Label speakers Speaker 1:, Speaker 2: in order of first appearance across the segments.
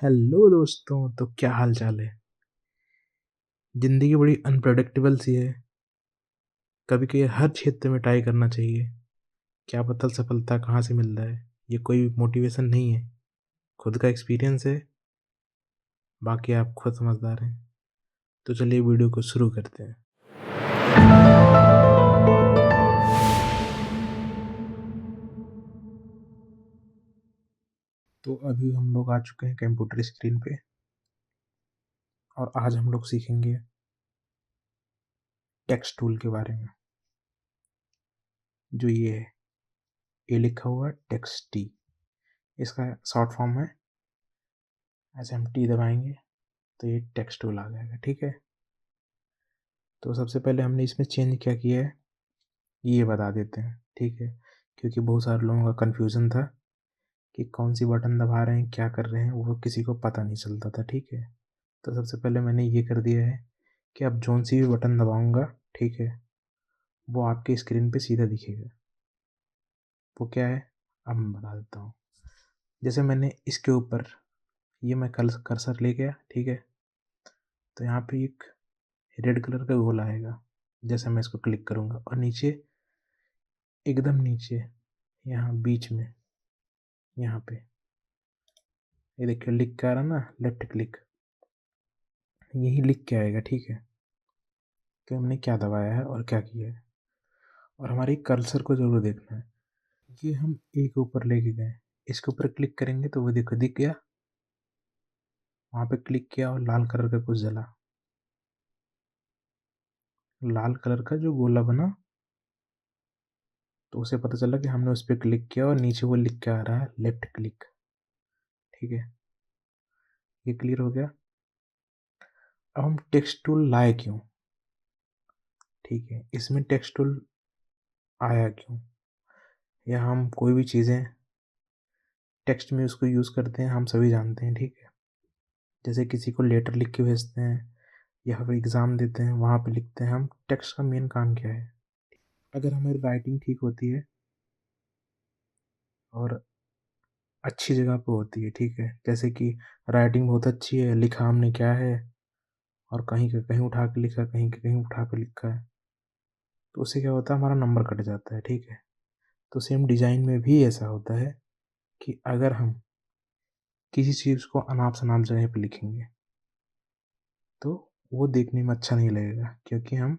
Speaker 1: Hello दोस्तों, तो क्या हाल चाल है। ज़िंदगी बड़ी अनप्रेडिक्टेबल सी है। कभी कभी हर क्षेत्र में ट्राई करना चाहिए। क्या पता सफलता कहाँ से मिल रहा है। ये कोई मोटिवेशन नहीं है, खुद का एक्सपीरियंस है। बाकी आप खुद समझदार हैं। तो चलिए वीडियो को शुरू करते हैं। तो अभी हम लोग आ चुके हैं कंप्यूटर स्क्रीन पे और आज हम लोग सीखेंगे टेक्स्ट टूल के बारे में। जो ये है, ये लिखा हुआ टेक्स्ट टी, इसका शॉर्ट फॉर्म है। ऐसे हम टी दबाएंगे तो ये टेक्स्ट टूल आ जाएगा। ठीक है, तो सबसे पहले हमने इसमें चेंज क्या किया है ये बता देते हैं। ठीक है, क्योंकि बहुत सारे लोगों का कन्फ्यूज़न था कि कौन सी बटन दबा रहे हैं, क्या कर रहे हैं, वो किसी को पता नहीं चलता था। ठीक है, तो सबसे पहले मैंने ये कर दिया है कि अब जौन सी भी बटन दबाऊंगा, ठीक है, वो आपके स्क्रीन पे सीधा दिखेगा। वो क्या है अब मैं बता देता हूँ। जैसे मैंने इसके ऊपर ये मैं कल कर्सर ले गया, ठीक है, तो यहाँ पे एक रेड कलर का गोला आएगा। जैसे मैं इसको क्लिक करूँगा और नीचे, एकदम नीचे, यहाँ बीच में, यहाँ पे ये देखिए लिख के आ रहा ना, लेफ्ट क्लिक, यही लिख के आएगा। ठीक है, कि हमने क्या दबाया है और क्या किया है। और हमारे कर्सर को ज़रूर देखना है। ये हम एक ऊपर लेके गए, इसके ऊपर क्लिक करेंगे तो वो देखो दिख गया। वहाँ पे क्लिक किया और लाल कलर का कुछ जला, लाल कलर का जो गोला बना, तो उसे पता चला कि हमने उस पर क्लिक किया और नीचे वो लिख के आ रहा है लेफ्ट क्लिक। ठीक है, ये क्लियर हो गया। अब हम टेक्स्ट टूल लाए क्यों, ठीक है, इसमें टेक्स्ट टूल आया क्यों, या हम कोई भी चीज़ें टेक्स्ट में उसको यूज़ करते हैं, हम सभी जानते हैं। ठीक है, जैसे किसी को लेटर लिख के भेजते हैं या फिर एग्ज़ाम देते हैं, वहाँ पे लिखते हैं हम। टेक्स्ट का मेन काम क्या है, अगर हमारी राइटिंग ठीक होती है और अच्छी जगह पे होती है, ठीक है, जैसे कि राइटिंग बहुत अच्छी है, लिखा हमने क्या है और कहीं का कहीं उठा के लिखा, कहीं का कहीं उठा के लिखा है, तो उससे क्या होता है, हमारा नंबर कट जाता है। ठीक है, तो सेम डिज़ाइन में भी ऐसा होता है कि अगर हम किसी चीज़ को अनाप शनाप जगह पे लिखेंगे तो वो देखने में अच्छा नहीं लगेगा, क्योंकि हम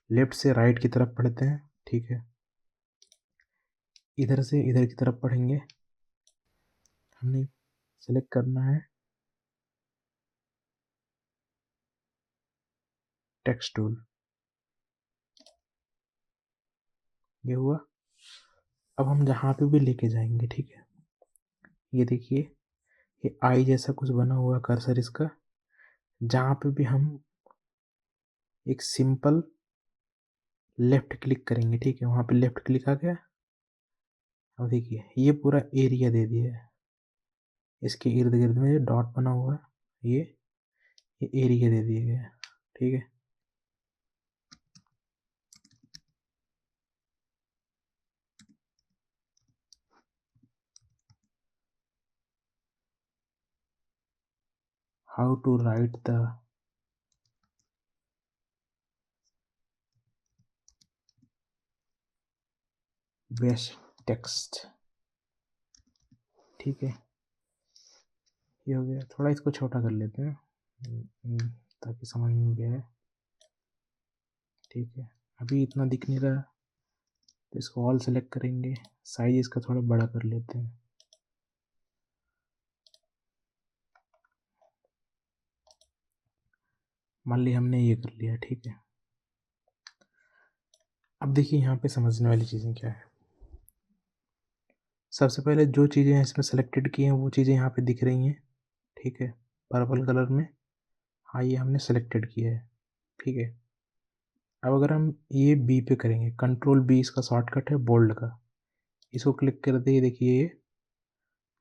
Speaker 1: लेफ्ट से राइट की तरफ पढ़ते हैं। ठीक है, इधर से इधर की तरफ पढ़ेंगे। हमने सेलेक्ट करना है टेक्स्ट टूल, ये हुआ। अब हम जहाँ पे भी लेके जाएंगे, ठीक है, ये देखिए, ये आई जैसा कुछ बना हुआ कर्सर इसका, जहाँ पे भी हम एक सिंपल लेफ्ट क्लिक करेंगे, ठीक है, वहाँ पे लेफ्ट क्लिक आ गया। अब देखिए ये पूरा एरिया दे दिया है, इसके इर्द गिर्द में जो डॉट बना हुआ है, ये एरिया दे दिया गया है। ठीक है, how to write the best text. ठीक है, ये हो गया। थोड़ा इसको छोटा कर लेते हैं ताकि समझ में भी आए। ठीक है, अभी इतना दिख नहीं रहा, तो इसको ऑल सेलेक्ट करेंगे, साइज इसका थोड़ा बड़ा कर लेते हैं। मान ली हमने ये कर लिया। ठीक है, अब देखिए यहाँ पे समझने वाली चीज़ें क्या है। सबसे पहले जो चीज़ें इसमें सेलेक्टेड की हैं वो चीज़ें यहाँ पे दिख रही हैं। ठीक है, पर्पल कलर में, हाँ ये हमने सेलेक्टेड किया है। ठीक है, अब अगर हम ये बी पे करेंगे, कंट्रोल बी इसका शॉर्टकट है बोल्ड का, इसको क्लिक करते ही देखिए ये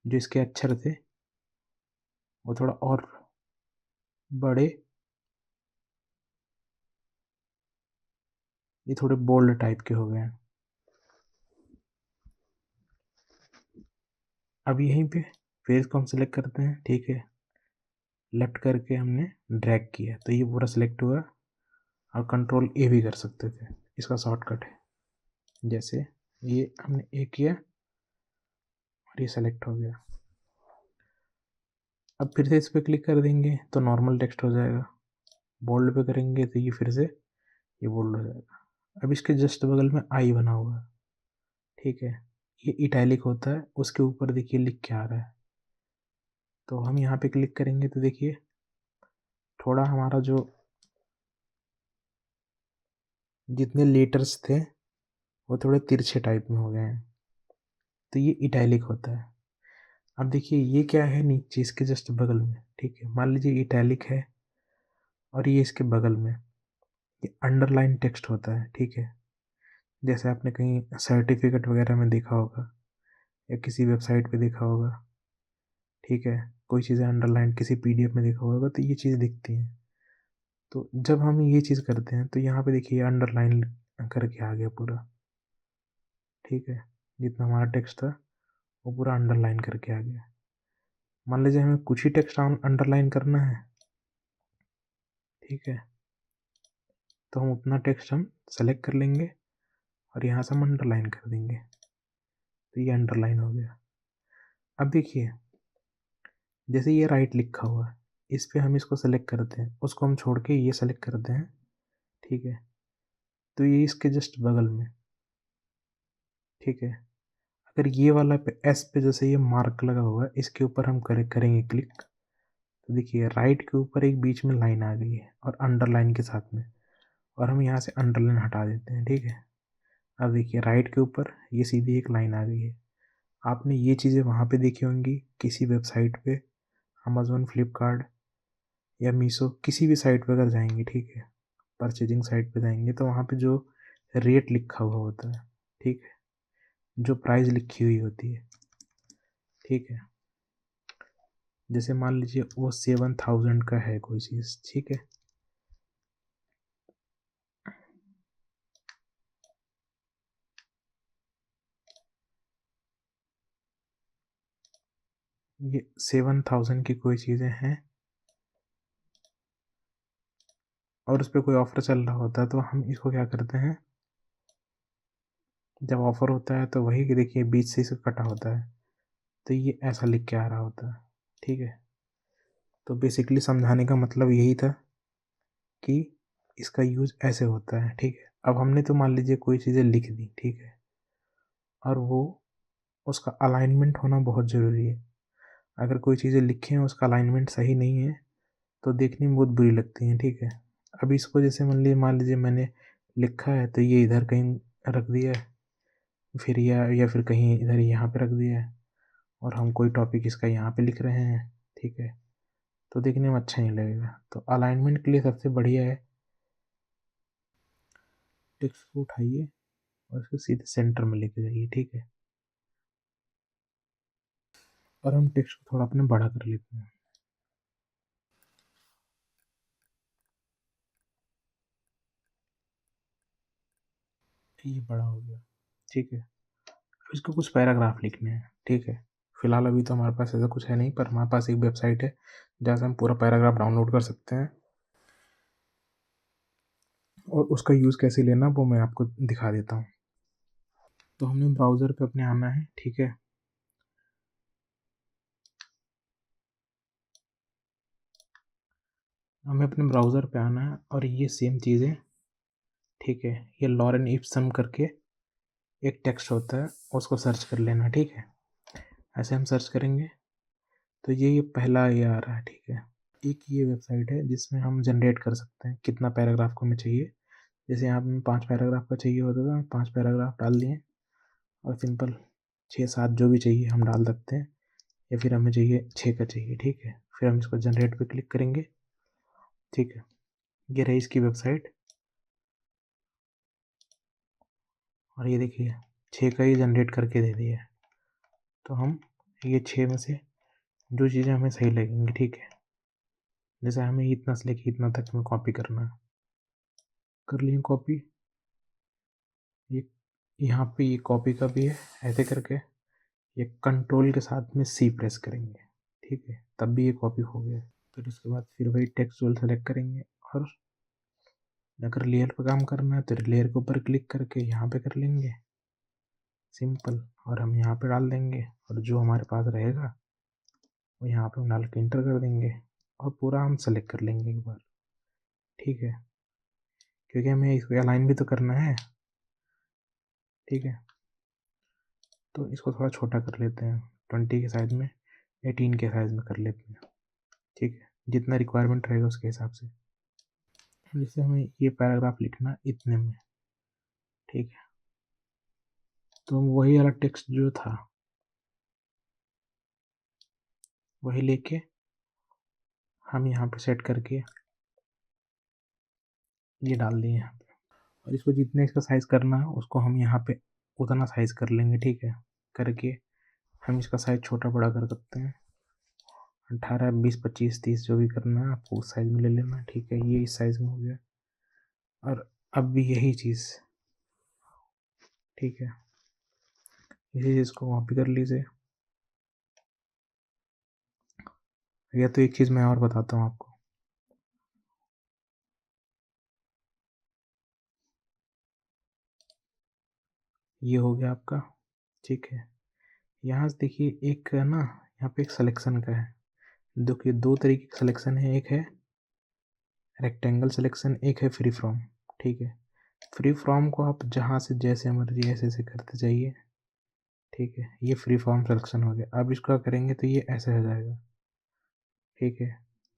Speaker 1: जो इसके अक्षर थे वो थोड़ा और बड़े, ये थोड़े बोल्ड टाइप के हो गए हैं। अब यहीं पे फेस को हम सेलेक्ट करते हैं। ठीक है, लेफ्ट करके हमने ड्रैग किया तो ये पूरा सेलेक्ट हुआ, और कंट्रोल ए भी कर सकते थे, इसका शॉर्टकट है। जैसे ये हमने ए किया और ये सेलेक्ट हो गया। अब फिर से इस पर क्लिक कर देंगे तो नॉर्मल टेक्स्ट हो जाएगा, बोल्ड पे करेंगे तो ये फिर से ये बोल्ड हो जाएगा। अब इसके जस्ट बगल में आई बना हुआ है, ठीक है, ये इटैलिक होता है, उसके ऊपर देखिए लिख के आ रहा है। तो हम यहाँ पे क्लिक करेंगे तो देखिए थोड़ा हमारा जो जितने लेटर्स थे वो थोड़े तिरछे टाइप में हो गए हैं, तो ये इटैलिक होता है। अब देखिए ये क्या है नीचे इसके जस्ट बगल में, ठीक है, मान लीजिए इटैलिक है और ये इसके बगल में ये अंडरलाइन टेक्स्ट होता है, ठीक है। जैसे आपने कहीं सर्टिफिकेट वगैरह में देखा होगा या किसी वेबसाइट पे देखा होगा, ठीक है, कोई चीज़ें अंडरलाइन किसी पीडीएफ में देखा होगा तो ये चीज़ दिखती हैं। तो जब हम ये चीज़ करते हैं तो यहाँ पे देखिए अंडरलाइन करके आ गया पूरा, ठीक है, जितना हमारा टेक्स्ट था वो पूरा अंडरलाइन करके आ गया। मान लीजिए हमें कुछ ही टेक्स्ट अंडरलाइन करना है, ठीक है, तो हम उतना टेक्स्ट हम सेलेक्ट कर लेंगे और यहाँ से हम अंडरलाइन कर देंगे, तो ये अंडरलाइन हो गया। अब देखिए जैसे ये राइट लिखा हुआ है, इस पर हम इसको सेलेक्ट करते हैं, उसको हम छोड़ के ये सेलेक्ट करते हैं, ठीक है, तो ये इसके जस्ट बगल में, ठीक है, अगर ये वाला पे एस पे जैसे ये मार्क लगा हुआ है इसके ऊपर हम करेंगे क्लिक, तो देखिए राइट के ऊपर एक बीच में लाइन आ गई है और अंडरलाइन के साथ में, और हम यहाँ से अंडरलाइन हटा देते हैं, ठीक है। अब देखिए राइट के ऊपर ये सीधी एक लाइन आ गई है। आपने ये चीज़ें वहाँ पे देखी होंगी किसी वेबसाइट पे, अमेज़ोन, फ्लिपकार्ट या मीशो, किसी भी साइट पे अगर जाएंगे, ठीक है, परचेजिंग साइट पे जाएंगे तो वहाँ पे जो रेट लिखा हुआ होता है, ठीक है, जो प्राइस लिखी हुई होती है, ठीक है, जैसे मान लीजिए वो 7000 का है कोई चीज़, ठीक है, ये 7000 की कोई चीज़ें हैं और उस पर कोई ऑफर चल रहा होता है, तो हम इसको क्या करते हैं, जब ऑफर होता है तो वही कि देखिए बीच से इसे कटा होता है, तो ये ऐसा लिख के आ रहा होता है, ठीक है। तो बेसिकली समझाने का मतलब यही था कि इसका यूज़ ऐसे होता है, ठीक है। अब हमने तो मान लीजिए कोई चीज़ें लिख दी, ठीक है, और वो उसका अलाइनमेंट होना बहुत ज़रूरी है। अगर कोई चीज़ें लिखे हैं उसका अलाइनमेंट सही नहीं है तो देखने में बहुत बुरी लगती हैं, ठीक है। अब इसको जैसे मान लीजिए मैंने लिखा है तो ये इधर कहीं रख दिया है, फिर या फिर कहीं इधर यहाँ पे रख दिया है, और हम कोई टॉपिक इसका यहाँ पे लिख रहे हैं, ठीक है, तो देखने में अच्छा नहीं लगेगा। तो अलाइनमेंट के लिए सबसे बढ़िया है टेक्स्ट को उठाइए और उसको सीधे सेंटर में लेके जाइए, ठीक है, और हम टेक्स्ट को थोड़ा अपने बड़ा कर लेते हैं, ये बड़ा हो गया, ठीक है। अब इसको कुछ पैराग्राफ लिखने हैं, ठीक है। फिलहाल अभी तो हमारे पास ऐसा कुछ है नहीं, पर हमारे पास एक वेबसाइट है जहाँ से हम पूरा पैराग्राफ डाउनलोड कर सकते हैं, और उसका यूज़ कैसे लेना वो मैं आपको दिखा देता हूँ। तो हमने ब्राउज़र पे अपने आना है, ठीक है, हमें अपने ब्राउज़र पे आना है और ये सेम चीज़ें, ठीक है, ये लॉरेन इप्सम करके एक टेक्स्ट होता है, उसको सर्च कर लेना, ठीक है। ऐसे हम सर्च करेंगे तो ये पहला ये आ रहा है, ठीक है। एक ये वेबसाइट है जिसमें हम जनरेट कर सकते हैं कितना पैराग्राफ को हमें चाहिए। जैसे यहाँ पे 5 पैराग्राफ का चाहिए होता था, 5 पैराग्राफ डाल दिए और सिंपल 6-7 जो भी चाहिए हम डाल सकते हैं, या फिर हमें चाहिए 6 का चाहिए, ठीक है। फिर हम इसको जनरेट पे क्लिक करेंगे, ठीक है, ये रही इसकी वेबसाइट, और ये देखिए 6 का ही जनरेट करके दे दिया है। तो हम ये 6 में से जो चीज़ें हमें सही लगेंगी, ठीक है, जैसे हमें इतना से लेके इतना तक में कॉपी करना है, कर लिए कॉपी। ये यहाँ पे ये कॉपी का भी है, ऐसे करके ये कंट्रोल के साथ में सी प्रेस करेंगे, ठीक है, तब भी ये कॉपी हो गया। फिर उसके बाद फिर वही टेक्स्ट टूल सेलेक्ट करेंगे, और अगर लेयर पर काम करना है तो लेयर के ऊपर क्लिक करके यहाँ पे कर लेंगे सिंपल, और हम यहाँ पे डाल देंगे, और जो हमारे पास रहेगा वो यहाँ पे हम डाल के इंटर कर देंगे, और पूरा हम सेलेक्ट कर लेंगे एक बार, ठीक है, क्योंकि हमें इसको अलाइन भी तो करना है, ठीक है। तो इसको थोड़ा छोटा कर लेते हैं, 20 के साइज़ में, 18 के साइज़ में कर लेते हैं, ठीक है, जितना रिक्वायरमेंट रहेगा उसके हिसाब से। जैसे हमें ये पैराग्राफ लिखना इतने में, ठीक है, तो हम वही वाला टेक्स्ट जो था वही लेके हम यहाँ पे सेट करके ये डाल दिए यहाँ पे, और इसको जितने इसका साइज़ करना है उसको हम यहाँ पे उतना साइज़ कर लेंगे, ठीक है, करके हम इसका साइज़ छोटा बड़ा कर सकते हैं, 18, 20, 25, 30 जो भी करना है आपको उस साइज़ में ले लेना, ठीक है, ये इस साइज़ में हो गया। और अब भी यही चीज़, ठीक है, इसी चीज़ को कॉपी कर लीजिए। या तो एक चीज़ मैं और बताता हूँ आपको, ये हो गया आपका, ठीक है। यहाँ से देखिए एक ना, यहाँ पे एक सिलेक्शन का है, देखिए दो तरीके का सिलेक्शन है, एक है रेक्टेंगल सिलेक्शन, एक है फ्री फ्रॉम, ठीक है। फ्री फ्रॉम को आप जहाँ से जैसे मर्जी ऐसे ऐसे करते जाइए, ठीक है, ये फ्री फॉर्म सिलेक्शन हो गया। अब इसका करेंगे तो ये ऐसे हो जाएगा, ठीक है,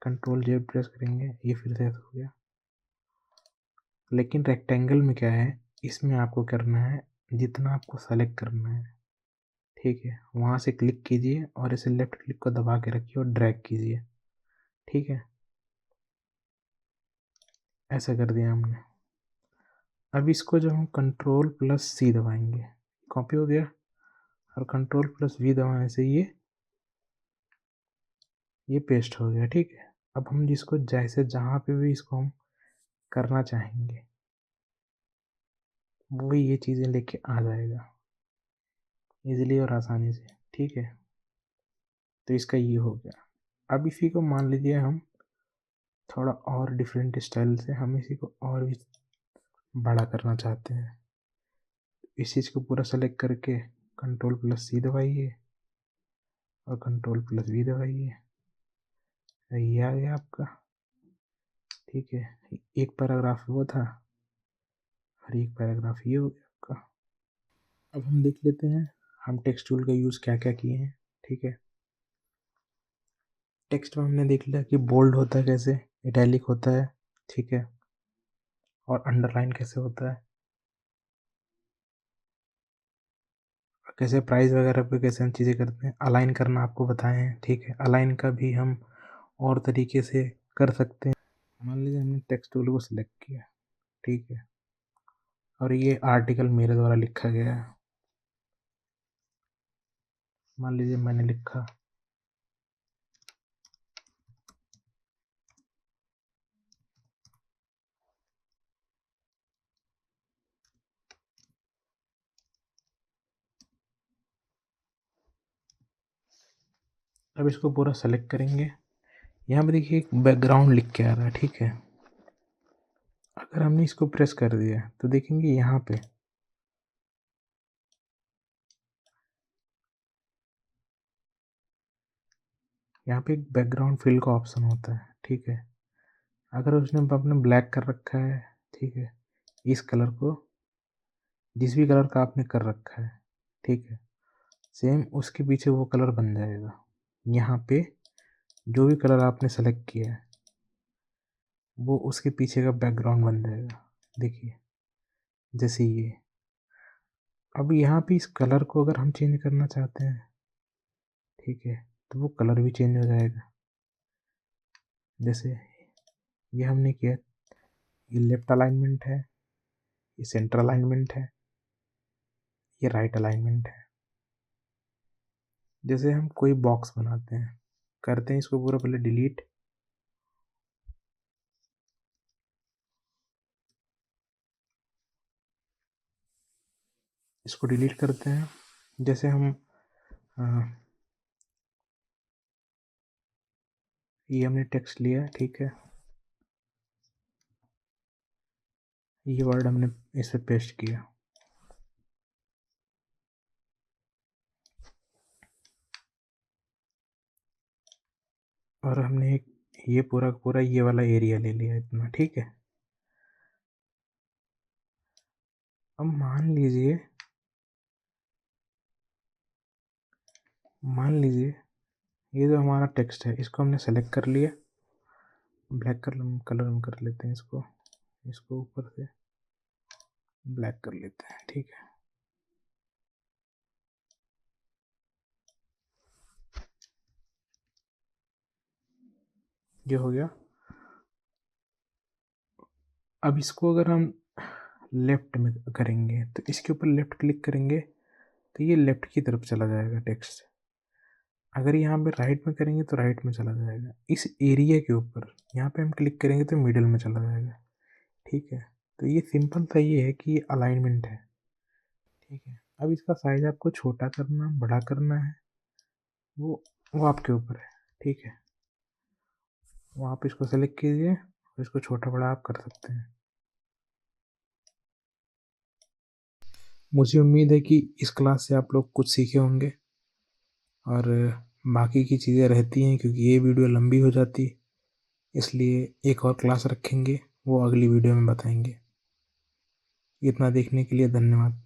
Speaker 1: कंट्रोल जे प्रेस करेंगे ये फिर से ऐसा हो गया। लेकिन रेक्टेंगल में क्या है, इसमें आपको करना है जितना आपको सेलेक्ट करना है, ठीक है, वहाँ से क्लिक कीजिए और इसे लेफ्ट क्लिक को दबा के रखिए और ड्रैग कीजिए, ठीक है, ऐसा कर दिया हमने। अब इसको जब हम कंट्रोल प्लस सी दबाएंगे, कॉपी हो गया, और कंट्रोल प्लस वी दबाने से ये पेस्ट हो गया, ठीक है। अब हम जिसको जैसे जहाँ पे भी इसको हम करना चाहेंगे वो ये चीज़ें लेके आ जाएगा इजीली और आसानी से, ठीक है। तो इसका ये हो गया। अब इसी को मान लीजिए हम थोड़ा और डिफरेंट स्टाइल से हम इसी को और भी बड़ा करना चाहते हैं, इस चीज़ को पूरा सेलेक्ट करके कंट्रोल प्लस सी दबाइए और कंट्रोल प्लस वी दबाइए, ये आ गया आपका, ठीक है। एक पैराग्राफ वो था और एक पैराग्राफ ये हो गया आपका। अब हम देख लेते हैं हम टेक्स्ट टूल का यूज़ क्या क्या किए हैं, ठीक है। टेक्स्ट में हमने देख लिया कि बोल्ड होता है कैसे, इटैलिक होता है, ठीक है, और अंडरलाइन कैसे होता है, कैसे प्राइस वगैरह पे कैसे हम चीज़ें करते हैं, अलाइन करना आपको बताए हैं, ठीक है। अलाइन का भी हम और तरीके से कर सकते हैं। मान लीजिए हमने टेक्स्ट टूल को सिलेक्ट किया, ठीक है, और ये आर्टिकल मेरे द्वारा लिखा गया है, मान लीजिए मैंने लिखा अब इसको पूरा सेलेक्ट करेंगे, यहाँ पे देखिए एक बैकग्राउंड लिख के आ रहा है, ठीक है। अगर हमने इसको प्रेस कर दिया तो देखेंगे यहाँ पे एक बैकग्राउंड फिल का ऑप्शन होता है, ठीक है। अगर उसने आपने ब्लैक कर रखा है, ठीक है, इस कलर को जिस भी कलर का आपने कर रखा है, ठीक है, सेम उसके पीछे वो कलर बन जाएगा। यहाँ पे जो भी कलर आपने सेलेक्ट किया है वो उसके पीछे का बैकग्राउंड बन जाएगा, देखिए जैसे ये। अब यहाँ पे इस कलर को अगर हम चेंज करना चाहते हैं, ठीक है, तो वो कलर भी चेंज हो जाएगा। जैसे ये हमने किया, ये लेफ्ट अलाइनमेंट है, ये सेंटर अलाइनमेंट है, ये राइट अलाइनमेंट है। जैसे हम कोई बॉक्स बनाते हैं, करते हैं इसको पूरा पहले डिलीट, इसको डिलीट करते हैं। जैसे हम ये हमने टेक्स्ट लिया, ठीक है। ये वर्ड हमने इस पे पेस्ट किया। और हमने एक ये पूरा पूरा ये वाला एरिया ले लिया इतना, ठीक है। अब मान लीजिए ये जो हमारा टेक्स्ट है इसको हमने सेलेक्ट कर लिया। ब्लैक कलर में कर लेते हैं इसको, ऊपर से ब्लैक कर लेते हैं, ठीक है। ये हो गया। अब इसको अगर हम लेफ्ट में करेंगे तो इसके ऊपर लेफ्ट क्लिक करेंगे तो ये लेफ्ट की तरफ चला जाएगा टेक्स्ट। अगर यहाँ पे राइट में करेंगे तो राइट में चला जाएगा। इस एरिया के ऊपर यहाँ पे हम क्लिक करेंगे तो मिडिल में चला जाएगा, ठीक है। तो ये सिंपल सा ये है कि ये अलाइनमेंट है, ठीक है। अब इसका साइज आपको छोटा करना बड़ा करना है वो आपके ऊपर है, ठीक है। वो आप इसको सेलेक्ट कीजिए और इसको छोटा बड़ा आप कर सकते हैं। मुझे उम्मीद है कि इस क्लास से आप लोग कुछ सीखे होंगे और बाकी की चीज़ें रहती हैं क्योंकि ये वीडियो लंबी हो जाती, इसलिए एक और क्लास रखेंगे, वो अगली वीडियो में बताएंगे। इतना देखने के लिए धन्यवाद।